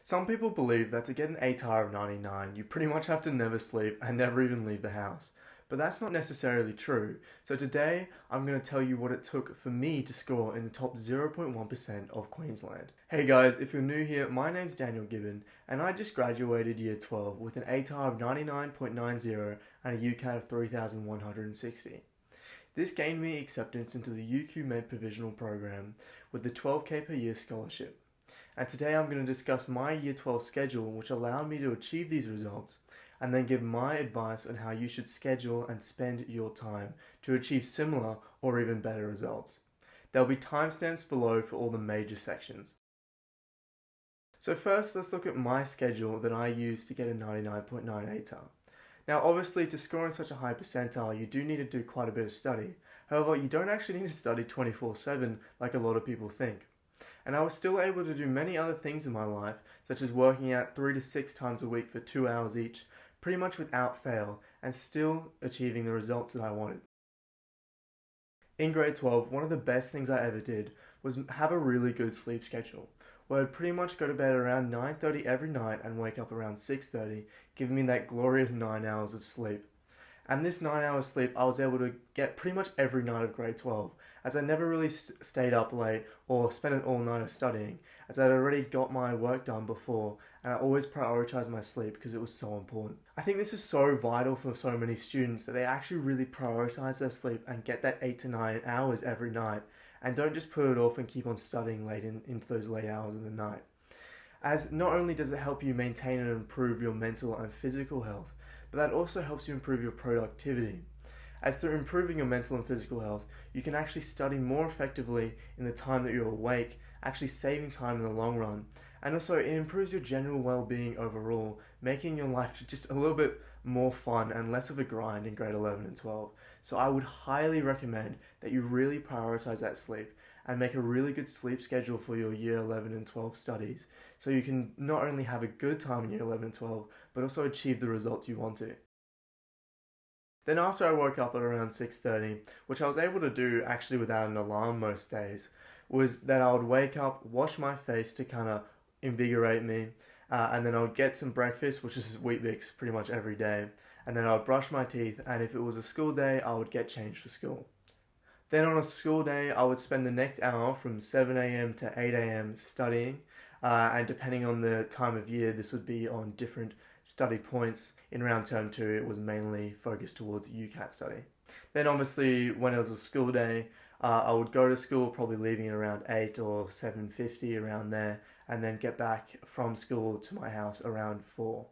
Some people believe that to get an ATAR of 99, you pretty much have to never sleep and never even leave the house. But that's not necessarily true. So today, I'm going to tell you what it took for me to score in the top 0.1% of Queensland. Hey guys, if you're new here, my name's Daniel Gibbon, and I just graduated year 12 with an ATAR of 99.90 and a UCAT of 3,160. This gained me acceptance into the UQ Med Provisional Program with the 12k per year scholarship. And today I'm going to discuss my Year 12 schedule, which allowed me to achieve these results, and then give my advice on how you should schedule and spend your time to achieve similar or even better results. There'll be timestamps below for all the major sections. So first, let's look at my schedule that I used to get a 99.9 ATAR. Now obviously, to score in such a high percentile, you do need to do quite a bit of study. However, you don't actually need to study 24/7 like a lot of people think. And I was still able to do many other things in my life, such as working out 3 to 6 times a week for 2 hours each, pretty much without fail, and still achieving the results that I wanted. In grade 12, one of the best things I ever did was have a really good sleep schedule, where I'd pretty much go to bed around 9:30 every night and wake up around 6:30, giving me that glorious 9 hours of sleep. And this 9 hours sleep I was able to get pretty much every night of grade 12, as I never really stayed up late or spent an all-nighter studying, as I'd already got my work done before, and I always prioritized my sleep because it was so important. I think this is so vital for so many students that they actually really prioritize their sleep and get that 8 to 9 hours every night, and don't just put it off and keep on studying late into those late hours of the night. As not only does it help you maintain and improve your mental and physical health, but that also helps you improve your productivity. As through improving your mental and physical health, you can actually study more effectively in the time that you're awake, actually saving time in the long run. And also, it improves your general well-being overall, making your life just a little bit more fun and less of a grind in grade 11 and 12. So I would highly recommend that you really prioritize that sleep and make a really good sleep schedule for your year 11 and 12 studies, so you can not only have a good time in year 11 and 12, but also achieve the results you want to. Then after I woke up at around 6:30, which I was able to do actually without an alarm most days, was that I would wake up, wash my face to kind of invigorate me, and then I would get some breakfast, which is Weet-Bix pretty much every day, and then I would brush my teeth, and if it was a school day, I would get changed for school. Then on a school day, I would spend the next hour from 7 a.m. to 8 a.m. studying, and depending on the time of year, this would be on different study points. In round term 2, it was mainly focused towards UCAT study. Then obviously, when it was a school day, I would go to school, probably leaving at around 8 or 7:50, around there, and then get back from school to my house around 4.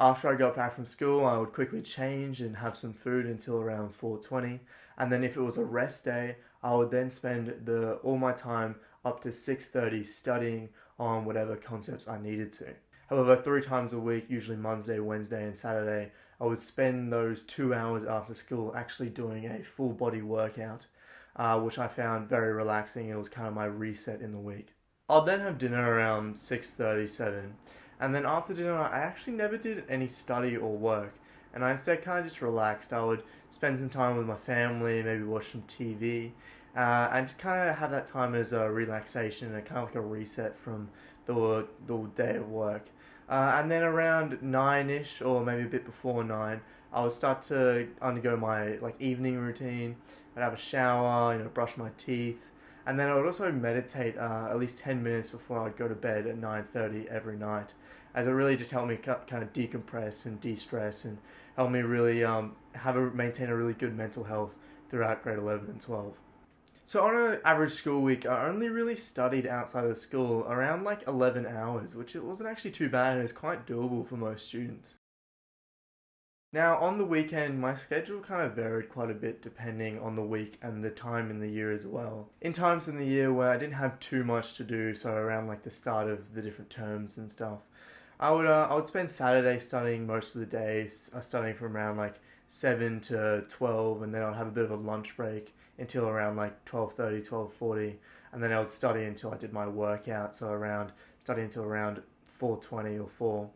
After I got back from school, I would quickly change and have some food until around 4:20, and then if it was a rest day, I would then spend all my time up to 6:30 studying on whatever concepts I needed to. However, 3 times a week, usually Monday, Wednesday, and Saturday, I would spend those 2 hours after school actually doing a full body workout, which I found very relaxing. It was kind of my reset in the week. I'll then have dinner around 6:37. And then after dinner, I actually never did any study or work, and I instead kind of just relaxed. I would spend some time with my family, maybe watch some TV, and just kind of have that time as a relaxation and kind of like a reset from the day of work. And then around 9-ish, or maybe a bit before 9, I would start to undergo my evening routine. I'd have a shower, brush my teeth, and then I would also meditate at least 10 minutes before I'd go to bed at 9:30 every night, as it really just helped me kind of decompress and de-stress and help me really maintain a really good mental health throughout grade 11 and 12. So on an average school week, I only really studied outside of school around 11 hours, which it wasn't actually too bad and is quite doable for most students. Now, on the weekend, my schedule kind of varied quite a bit depending on the week and the time in the year as well. In times in the year where I didn't have too much to do, so around the start of the different terms and stuff, I would spend Saturday studying most of the days, studying from around 7 to 12, and then I'd have a bit of a lunch break until around 12:30, 12:40, and then I would study until I did my workout, so study until around 4:20 or 4.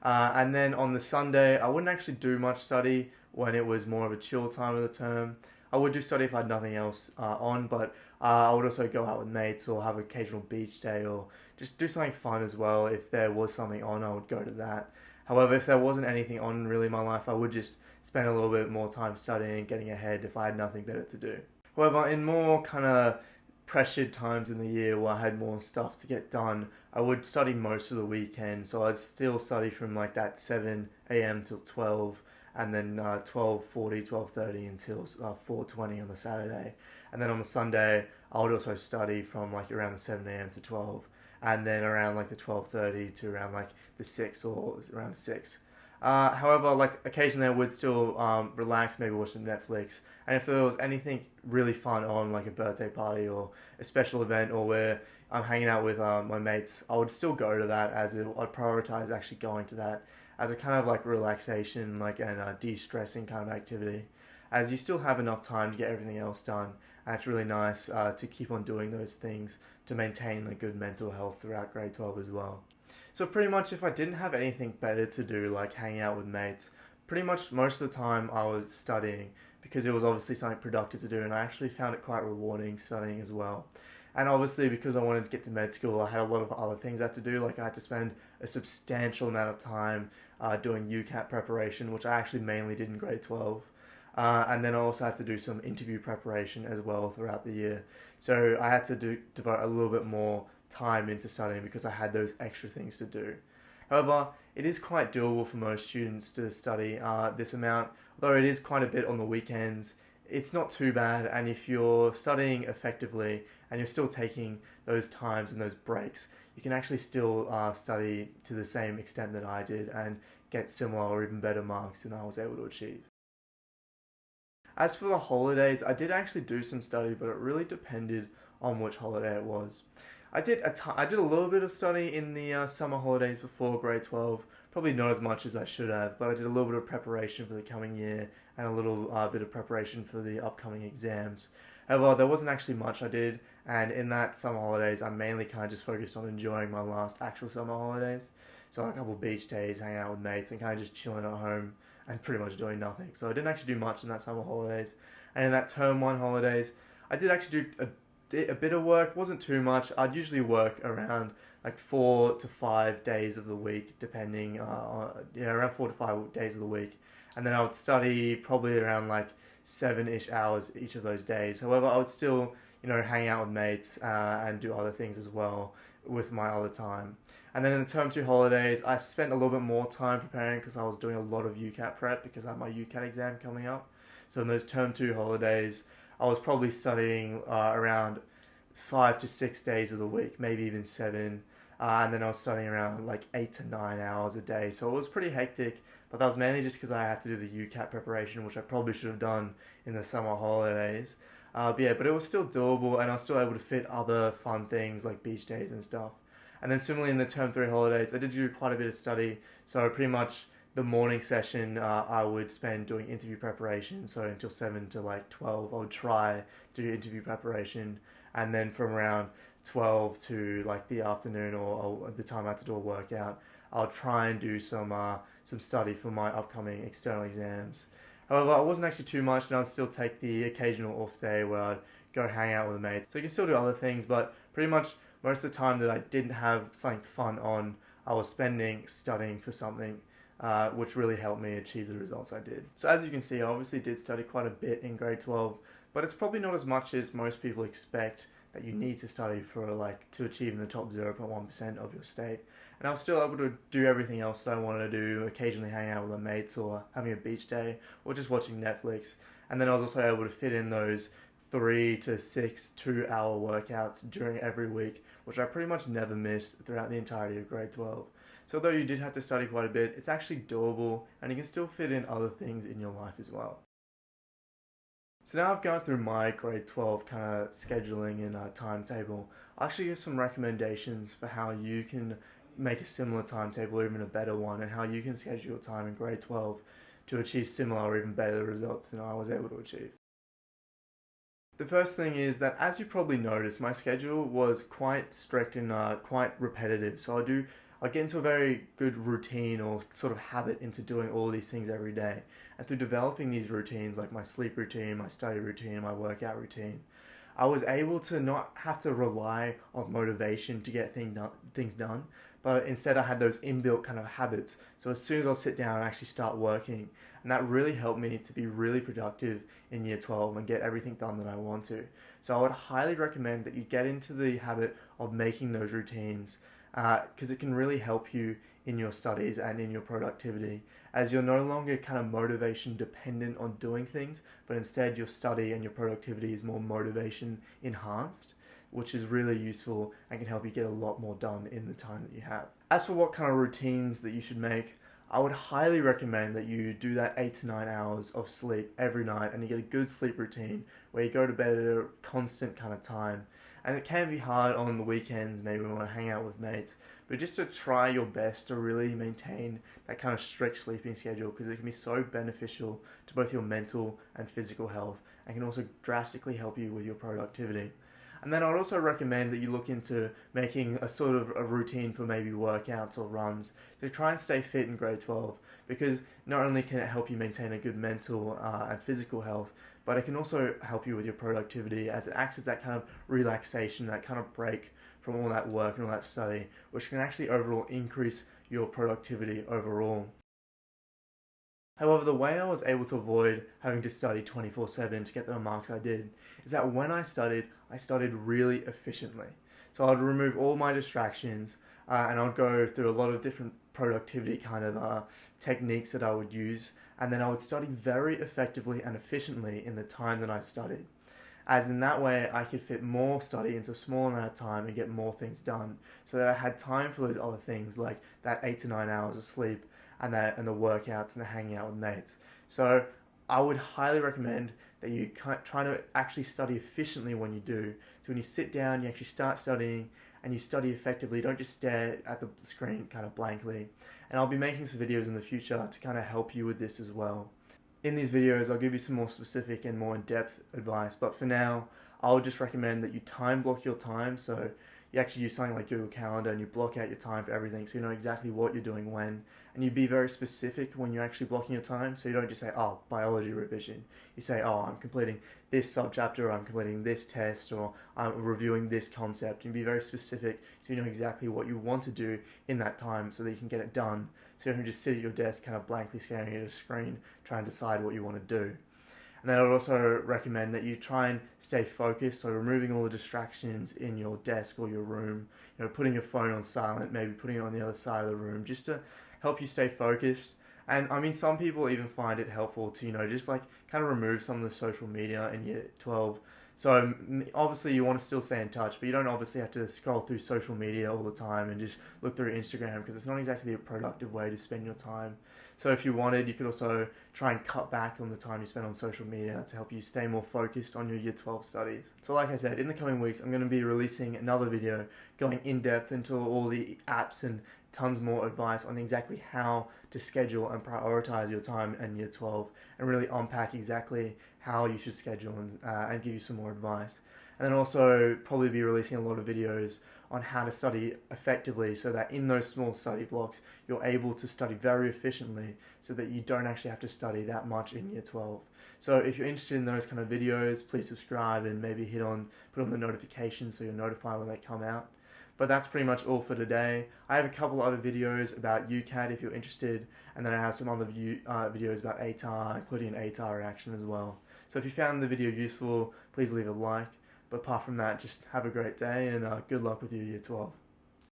And then on the Sunday, I wouldn't actually do much study when it was more of a chill time of the term. I would do study if I had nothing else on, but I would also go out with mates or have an occasional beach day or just do something fun as well. If there was something on, I would go to that. However, if there wasn't anything on really in my life, I would just spend a little bit more time studying, getting ahead if I had nothing better to do. However, in more kind of pressured times in the year where I had more stuff to get done, I would study most of the weekend. So I'd still study from like that 7 a.m. till 12, and then 12:40, 12:30 until 4:20 on the Saturday. And then on the Sunday, I would also study from like around the 7 a.m. to 12, and then around like the 12:30 to around like the 6 or around 6. However, like occasionally I would still relax, maybe watch some Netflix, and if there was anything really fun on, like a birthday party or a special event, or where I'm hanging out with my mates, I would still go to that, as I'd prioritize actually going to that as a kind of like relaxation, like and de-stressing kind of activity, as you still have enough time to get everything else done, and it's really nice to keep on doing those things to maintain a good mental health throughout grade 12 as well. So pretty much if I didn't have anything better to do, like hanging out with mates, pretty much most of the time I was studying, because it was obviously something productive to do, and I actually found it quite rewarding studying as well. And obviously because I wanted to get to med school, I had a lot of other things I had to do. Like I had to spend a substantial amount of time doing UCAT preparation, which I actually mainly did in grade 12. And then I also had to do some interview preparation as well throughout the year. So I had to devote a little bit more time into studying because I had those extra things to do. However, it is quite doable for most students to study this amount, although it is quite a bit on the weekends. It's not too bad, and if you're studying effectively and you're still taking those times and those breaks, you can actually still study to the same extent that I did and get similar or even better marks than I was able to achieve. As for the holidays, I did actually do some study, but it really depended on which holiday it was. I did a little bit of study in the summer holidays before grade 12, probably not as much as I should have, but I did a little bit of preparation for the coming year and a little bit of preparation for the upcoming exams. However, there wasn't actually much I did, and in that summer holidays, I mainly kind of just focused on enjoying my last actual summer holidays. So a couple of beach days, hanging out with mates, and kind of just chilling at home and pretty much doing nothing. So I didn't actually do much in that summer holidays. And in that term 1 holidays, I did actually do a bit of work. Wasn't too much. I'd usually work around like 4 to 5 days of the week, depending around 4 to 5 days of the week. And then I would study probably around like 7-ish hours each of those days. However, I would still, hang out with mates and do other things as well with my other time. And then in the term 2 holidays, I spent a little bit more time preparing because I was doing a lot of UCAT prep because I had my UCAT exam coming up. So in those term 2 holidays, I was probably studying around 5 to 6 days of the week, maybe even 7. And then I was studying around like 8 to 9 hours a day. So it was pretty hectic, but that was mainly just because I had to do the UCAT preparation, which I probably should have done in the summer holidays. But it was still doable, and I was still able to fit other fun things like beach days and stuff. And then similarly in the term 3 holidays, I did do quite a bit of study. So pretty much the morning session I would spend doing interview preparation. So until 7 to like 12, I would try to do interview preparation. And then from around 12 to like the afternoon or the time I had to do a workout, I'll try and do some study for my upcoming external exams. However, it wasn't actually too much, and I'd still take the occasional off day where I'd go hang out with a mate. So you can still do other things, but pretty much most of the time that I didn't have something fun on, I was spending studying for something, which really helped me achieve the results I did. So as you can see, I obviously did study quite a bit in grade 12, but it's probably not as much as most people expect that you need to study for to achieve in the top 0.1% of your state. And I was still able to do everything else that I wanted to do, occasionally hang out with my mates or having a beach day or just watching Netflix. And then I was also able to fit in those 3 to 6 2-hour workouts during every week, which I pretty much never missed throughout the entirety of grade 12. So although you did have to study quite a bit, it's actually doable, and you can still fit in other things in your life as well. So now I've gone through my grade 12 kind of scheduling and timetable. I'll actually give some recommendations for how you can make a similar timetable or even a better one, and how you can schedule your time in grade 12 to achieve similar or even better results than I was able to achieve. The first thing is that, as you probably noticed, my schedule was quite strict and quite repetitive. So I'll I'd get into a very good routine or sort of habit into doing all these things every day. And through developing these routines, like my sleep routine, my study routine, my workout routine, I was able to not have to rely on motivation to get things done, but instead I had those inbuilt kind of habits. So as soon as I'll sit down and actually start working, and that really helped me to be really productive in year 12 and get everything done that I want to. So I would highly recommend that you get into the habit of making those routines, because it can really help you in your studies and in your productivity, as you're no longer kind of motivation dependent on doing things, but instead your study and your productivity is more motivation enhanced, which is really useful and can help you get a lot more done in the time that you have. As for what kind of routines that you should make, I would highly recommend that you do that 8 to 9 hours of sleep every night, and you get a good sleep routine where you go to bed at a constant kind of time. And it can be hard on the weekends, maybe when you want to hang out with mates, but just to try your best to really maintain that kind of strict sleeping schedule, because it can be so beneficial to both your mental and physical health, and can also drastically help you with your productivity. And then I would also recommend that you look into making a sort of a routine for maybe workouts or runs to try and stay fit in grade 12, because not only can it help you maintain a good mental and physical health, but it can also help you with your productivity, as it acts as that kind of relaxation, that kind of break from all that work and all that study, which can actually overall increase your productivity overall. However, the way I was able to avoid having to study 24/7 to get the marks I did is that when I studied really efficiently. So I'd remove all my distractions, and I'd go through a lot of different productivity kind of techniques that I would use, and then I would study very effectively and efficiently in the time that I studied. As in that way, I could fit more study into a small amount of time and get more things done, so that I had time for those other things like that 8 to 9 hours of sleep, and the workouts and the hanging out with mates. So I would highly recommend that you try to actually study efficiently when you do. So when you sit down, you actually start studying, and you study effectively. Don't just stare at the screen kind of blankly. And I'll be making some videos in the future to kind of help you with this as well. In these videos, I'll give you some more specific and more in-depth advice, but for now, I'll just recommend that you time block your time. So you actually use something like Google Calendar and you block out your time for everything, so you know exactly what you're doing when, and you be very specific when you're actually blocking your time. So you don't just say, oh, biology revision. You say, oh, I'm completing this subchapter, or I'm completing this test, or I'm reviewing this concept. And be very specific so you know exactly what you want to do in that time, so that you can get it done. So you don't just sit at your desk kind of blankly staring at a screen trying to decide what you want to do. And then I would also recommend that you try and stay focused, so removing all the distractions in your desk or your room, putting your phone on silent, maybe putting it on the other side of the room, just to help you stay focused. And I mean, some people even find it helpful to, just like kind of remove some of the social media in year 12. So obviously you want to still stay in touch, but you don't obviously have to scroll through social media all the time and just look through Instagram, because it's not exactly a productive way to spend your time. So if you wanted, you could also try and cut back on the time you spend on social media to help you stay more focused on your year 12 studies. So like I said, in the coming weeks, I'm going to be releasing another video going in depth into all the apps and tons more advice on exactly how to schedule and prioritize your time in year 12, and really unpack exactly how you should schedule and give you some more advice. And then also probably be releasing a lot of videos on how to study effectively, so that in those small study blocks you're able to study very efficiently, so that you don't actually have to study that much in year 12. So if you're interested in those kind of videos, please subscribe and maybe put on the notifications so you're notified when they come out. But that's pretty much all for today. I have a couple other videos about UCAT if you're interested, and then I have some other videos about ATAR, including an ATAR reaction as well. So if you found the video useful, please leave a like. But apart from that, just have a great day, and good luck with your year 12.